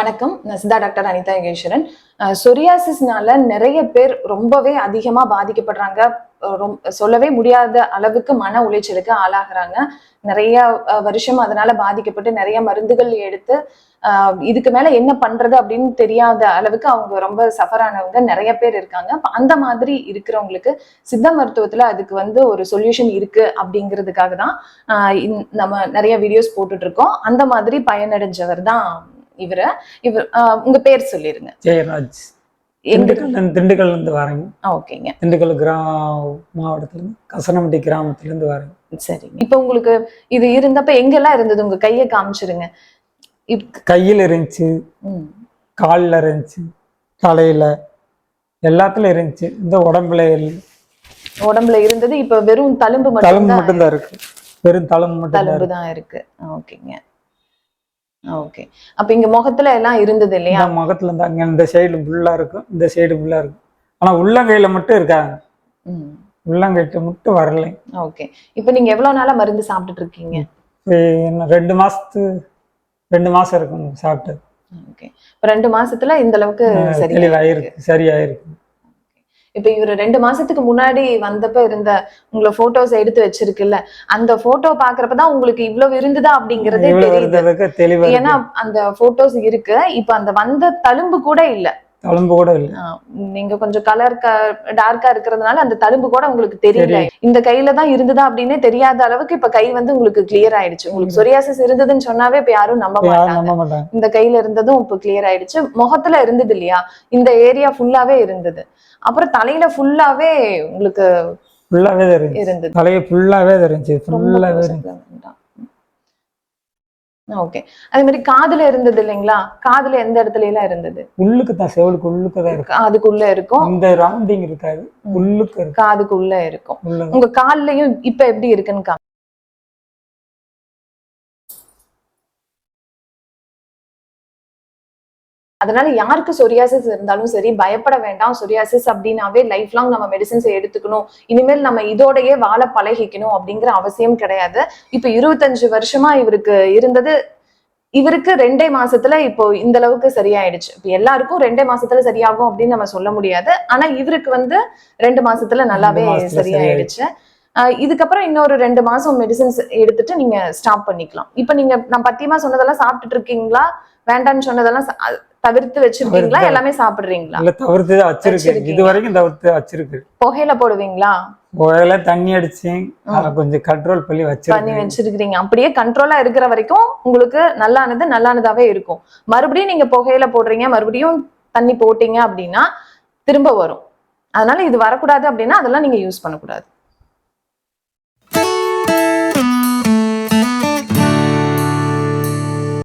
வணக்கம். நான் சித்தா டாக்டர் அனிதா யோகேஸ்வரன். சொரியாசிஸ்னால நிறைய பேர் ரொம்பவே அதிகமா சொரியாசிஸ்னால நிறைய பேர் ரொம்பவே அதிகமா பாதிக்கப்படுறாங்க. சொல்லவே முடியாத அளவுக்கு மன உளைச்சலுக்கு ஆளாகிறாங்க. நிறைய வருஷம் அதனால பாதிக்கப்பட்டு நிறைய மருந்துகள் எடுத்து இதுக்கு மேல என்ன பண்றது அப்படின்னு தெரியாத அளவுக்கு அவங்க ரொம்ப சஃபர் ஆனவங்க நிறைய பேர் இருக்காங்க. அந்த மாதிரி இருக்கிறவங்களுக்கு சித்த மருத்துவத்துல அதுக்கு ஒரு சொல்யூஷன் இருக்கு அப்படிங்கிறதுக்காக தான் நம்ம நிறைய வீடியோஸ் போட்டுட்டு இருக்கோம். அந்த மாதிரி பயனடைஞ்சவர் தான் இவர். உங்க பேர் சொல்லிருங்க. ஜெயராஜ். திண்டுக்கல்ல இருந்து வரேங்க. ஓகேங்க. திண்டுக்கல் மாவட்டத்துல இருந்து கசனம்பட்டி கிராமத்துல இருந்து வரேங்க. சரிங்க. இப்ப உங்களுக்கு இது இருந்தப்ப எங்கெல்லாம் இருந்தது? உங்க கையை காமிச்சிருங்க. கையில இருந்துச்சு, காலில் இருந்துச்சு, தலையில எல்லாத்துல இருந்துச்சு. இந்த உடம்புல இருந்தது. இப்ப வெறும் தழும்பு மட்டும்தான் இருக்கு. வெறும் தழும்பு தான் இருக்கு. ஓகேங்க. ஓகே. அப்ப இங்க முகத்துல எல்லாம் இருந்தது இல்லையா? முகத்துல இருந்து அங்க இந்த சைடு ஃபுல்லா இருக்கும், இந்த சைடு ஃபுல்லா இருக்கும். ஆனா உள்ளங்கையில மட்டும் இருக்காங்க. உள்ளங்கைட்டு மட்டும் வரல. ஓகே. இப்ப நீங்க எவ்வளவு நாளா மருந்து சாப்பிட்டுட்டு இருக்கீங்க? 2 மாசம் இருக்கும் சாப்பிட்டு. ஓகே. இப்ப 2 மாசத்துல இந்த அளவுக்கு சரியாயிருக்கு. இப்ப இவரு 2 மாசத்துக்கு முன்னாடி வந்தப்ப இருந்த உங்களை போட்டோஸ் எடுத்து வச்சிருக்குல்ல, அந்த போட்டோ பாக்குறப்பதான் உங்களுக்கு இவ்வளவு இருந்ததா அப்படிங்கறதே தெரியுது. ஏன்னா அந்த போட்டோஸ் இருக்கு. இப்ப அந்த வந்த தழும்பு கூட இல்ல. நீங்க கொஞ்சம் கலர் டார்க்கா இருக்கிறதுனால அந்த தழும்பு கூட உங்களுக்கு தெரியல. இந்த கையில தான் இருந்ததா அப்படின்னே தெரியாத அளவுக்கு இப்ப கை உங்களுக்கு கிளியர் ஆயிடுச்சு. உங்களுக்கு சொரியாசிஸ் இருந்ததுன்னு சொன்னாவே இப்ப யாரும் நம்ப மாட்டாங்க. இந்த கையில இருந்ததும் இப்ப கிளியர் ஆயிடுச்சு. முகத்துல இருந்தது இல்லையா, இந்த ஏரியா ஃபுல்லாவே இருந்தது. அப்புறம் தலையில ஃபுல்லாவே உங்களுக்கு இருந்தது. தலைய ஃபுல்லாவே இருந்துச்சு. ஓகே. அதே மாதிரி காதுல இருந்தது இல்லைங்களா? காதுல எந்த இடத்துல எல்லாம் இருந்தது? உள்ளுக்கு தான், செவுளுக்கு உள்ளுக்கு தான் இருக்கு. அதுக்குள்ள இருக்கும். இந்த ரவுண்டிங் இருக்காது, உள்ளுக்கு இருக்கு. காதுக்குள்ள இருக்கும். உங்க கால்லயும் இப்ப எப்படி இருக்குன்னு அதனால யாருக்கு சொரியாசிஸ் இருந்தாலும் சரி பயப்பட வேண்டாம். சொரியாசிஸ் அப்படின்னாவே லைஃப் லாங் நம்ம மெடிசின்ஸ் எடுத்துக்கணும், இனிமேல் நம்ம இதோடயே வாழ பழகிக்கணும் அப்படிங்கிற அவசியம் கிடையாது. இப்ப 25 வருஷமா இவருக்கு இருந்தது. இவருக்கு 2 மாசத்துல இப்போ இந்த அளவுக்கு சரியாயிடுச்சு. இப்ப எல்லாருக்கும் 2 மாசத்துல சரியாகும் அப்படின்னு நம்ம சொல்ல முடியாது. ஆனா இவருக்கு 2 மாசத்துல நல்லாவே சரியாயிடுச்சு. இதுக்கப்புறம் இன்னொரு 2 மாசம் மெடிசின்ஸ் எடுத்துட்டு நீங்க ஸ்டாப் பண்ணிக்கலாம். இப்ப நீங்க நான் பத்தியமா சொன்னதெல்லாம் சாப்பிட்டுட்டு இருக்கீங்களா? வேண்டாம்னு சொன்னதெல்லாம் தவிர்த்து வச்சிருக்கீங்களா? எல்லாமே சாப்பிடுறீங்களா? இல்ல, தவிர்த்து வச்சிருக்கேன். இது வரைக்கும் தவிர்த்து வச்சிருக்கேன். புகையில போடுவீங்களா? புகையில தண்ணி அடிச்சு கொஞ்சம் கண்ட்ரோல் பண்ணி வச்சிருக்கீங்க. அப்படியே கண்ட்ரோலா இருக்கிற வரைக்கும் உங்களுக்கு நல்லானதாவே இருக்கும். மறுபடியும் நீங்க புகையில போடுறீங்க, மறுபடியும் தண்ணி போட்டீங்க அப்படின்னா திரும்ப வரும். அதனால இது வரக்கூடாது அப்படின்னா அதெல்லாம் நீங்க யூஸ் பண்ணக்கூடாது.